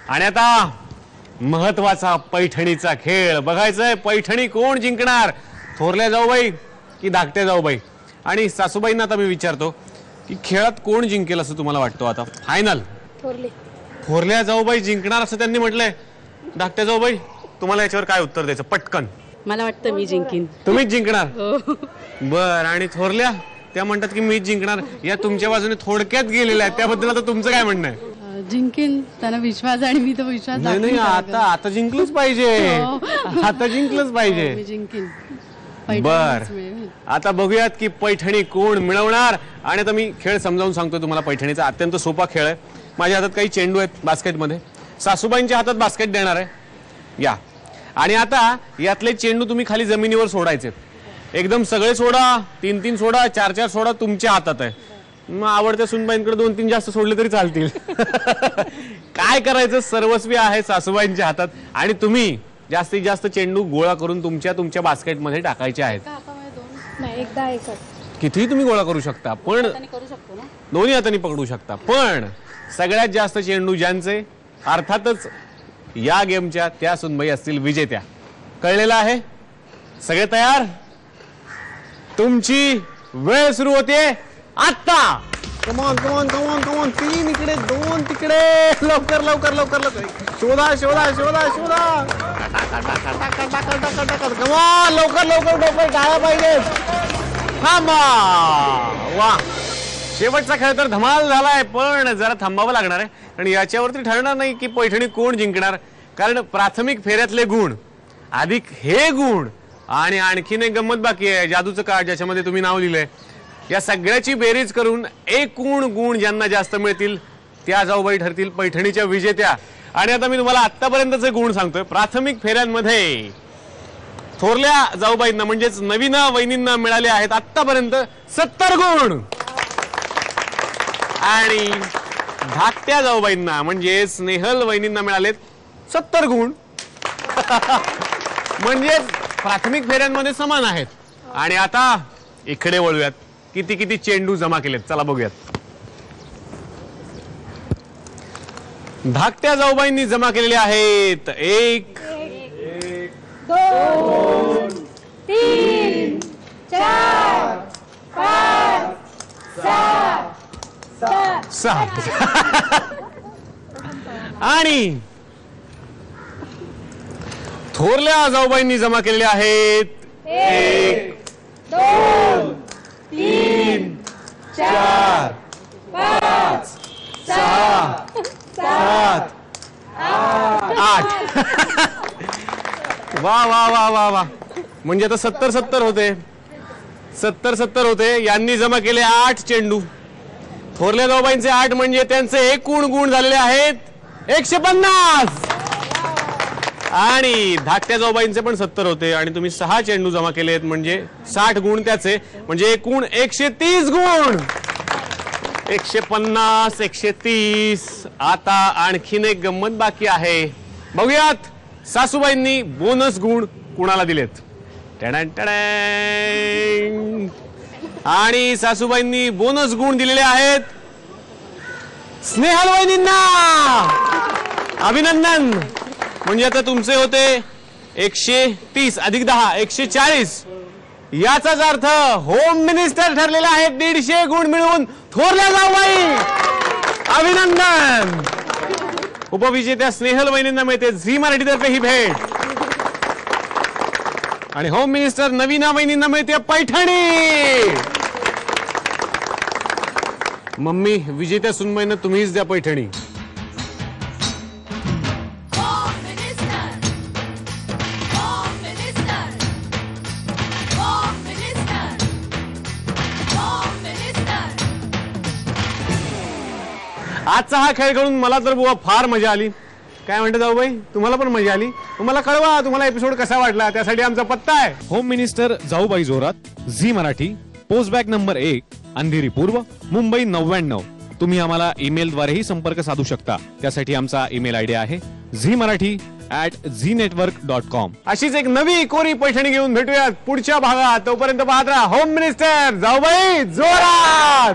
आणि आता महत्वाचा पैठणीचा खेळ बघायचंय. पैठणी कोण जिंकणार, थोरल्या जाऊबाई की धाकट्या जाऊबाई? आणि सासूबाईंना आता मी विचारतो की खेळात कोण जिंकेल असं तुम्हाला वाटतो? आता फायनल थोरल्या जाऊबाई जिंकणार असं त्यांनी म्हटलंय. धाकट्या जाऊबाई, तुम्हाला याच्यावर काय उत्तर द्यायचं पटकन? मला वाटतं मी जिंकीन. तुम्हीच जिंकणार? बर. आणि थोरल्या त्या म्हणतात की मीच जिंकणार. या तुमच्या बाजूने थोडक्यात गेलेल्या आहेत, त्याबद्दल आता तुमचं काय म्हणणं आहे? जिंकीन, त्यांना विश्वास आणि मी तो विश्वास नाही, आता जिंकलंच पाहिजे. आता जिंकलंच पाहिजे. मी जिंकीन. बर. आता बघूयात की पैठणी कोण मिळवणार. आणि आता मी खेळ समजावून सांगतो तुम्हाला. पैठणीचा अत्यंत सोपा खेळ आहे. माझ्या हातात काही चेंडू आहेत बास्केटमध्ये. सासूबाईंच्या हातात बास्केट देणार आहे. या. आणि आता यातले चेंडू तुम्ही खाली जमिनीवर सोडायचे. एकदम सगळे सोडा, 3-3 सोडा, 4-4 सोडा, तुमच्या हातात आहे. मग आवडत्या सुनबाईंकडे 2-3 जास्त सोडले तरी चालतील. काय करायचं, सर्वस्वी आहे सासूबाईंच्या हातात. आणि तुम्ही जास्तीत जास्त चेंडू गोळा करून तुमच्या बास्केटमध्ये टाकायचे आहेत. कितीही तुम्ही गोळा करू शकता, पण दोन्ही हातांनी पकडू शकता. पण सगळ्यात जास्त चेंडू ज्यांचे, अर्थातच या गेमच्या त्या सुनबाई असतील विजेत्या. कळलेलं आहे? सगळे तयार? तुमची वेळ सुरू होते आता. Come on come on come on come on. 3 इकडे, 2 तिकडे. लवकर लवकर लवकर लवकर. शोधा शोधा शोधा शोधा. कमॉन लवकर लवकर लवकर. टाळ्या पाहिजेत. थांबा. वा, शेवटचा खेळ तर धमाल झालाय. पण जरा थांबावं लागणार आहे, आणि याच्यावरती ठरणार नाही की पैठणी कोण जिंकणार. कारण प्राथमिक फेऱ्यातले गुण अधिक हे गुण आणि आणखीन एक गंमत बाकी आहे, जादूचं कार्ड ज्याच्यामध्ये तुम्ही नाव लिहिलंय. या सगळ्याची बेरीज करून एकूण गुण ज्यांना जास्त मिळतील त्या जाऊबाई ठरतील पैठणीच्या विजेत्या. आणि आता मी तुम्हाला आतापर्यंतचे गुण सांगतोय. प्राथमिक फेऱ्यांमध्ये थोरल्या जाऊबाईंना म्हणजेच नवीना वहिनींना मिळाले आहेत आतापर्यंत 70 गुण. आणि धाकट्या जाऊबाईंना म्हणजे स्नेहल वहिनींना मिळालेत 70 गुण. म्हणजे प्राथमिक फेऱ्यांमध्ये समान आहेत. आणि आता इकडे वळूयात. किती किती चेंडू जमा केलेत चला बघूयात. धाकट्या जाऊबाईंनी जमा केलेले आहेत 1 2 3 4 5 6. आणि थोरल्या जाऊबाईंनी जमा केलेले आहेत 1 2 3 4 5 6 7 8. वा वा वा वा वा. म्हणजे आता 70-70 होते. 70-70 होते. यांनी जमा केले 8 चेंडू. थोरल्या जाऊबाईंचे 8 म्हणजे त्यांचे एकूण गुण झालेले आहेत 150. आणि धाकट्या जाऊबाईंचे पण 70 होते आणि तुम्ही 6 चेंडू जमा केलेत म्हणजे 60 गुण त्याचे, म्हणजे एकूण 130 गुण. 150 130. आता आणखीन एक गंमत बाकी आहे. बघूयात सासूबाईंनी बोनस गुण कुणाला दिलेत. आणि सासूबाईंनी बोनस गुण दिलेले आहेत स्नेहल वहिनींना. अभिनंदन. म्हणजे आता तुमचे होते 130 अधिक 10 140. याचाच अर्थ होम मिनिस्टर ठरलेले आहेत 150 गुण मिळवून थोरल्या जाऊबाई. अभिनंदन. उपविजेत्या स्नेहल वहिनींना मिळते झी मराठीतर्फे ही भेट. आणि होम मिनिस्टर नवीना वहिनींना मिळते पैठणी. मम्मी, विजेत्या सुनबाईंना तुम्हीच द्या पैठणी. आजचा हा खेळ खेळून मला तर बुवा फार मजा आली. काय म्हणते जाऊबाई, तुम्हाला पण मजा आली? तुम्हाला कळवा तुम्हाला एपिसोड कसा वाटला. त्यासाठी आमचा पत्ता आहे home minister Jaubai Jorat, Zee Marathi, post bag number 1, Andheri पूर्व, मुंबई 99. तुम्ही आम्हाला ईमेलद्वारेही संपर्क साधू शकता. त्यासाठी आमचा ईमेल आयडी आहे zee@zeenetwork.com. अशीच एक नवी कोरी पैठणी घेऊन भेटूयात पुढच्या भागात. तोपर्यंत पाहत राहा होम मिनिस्टर जाऊबाई जोरात.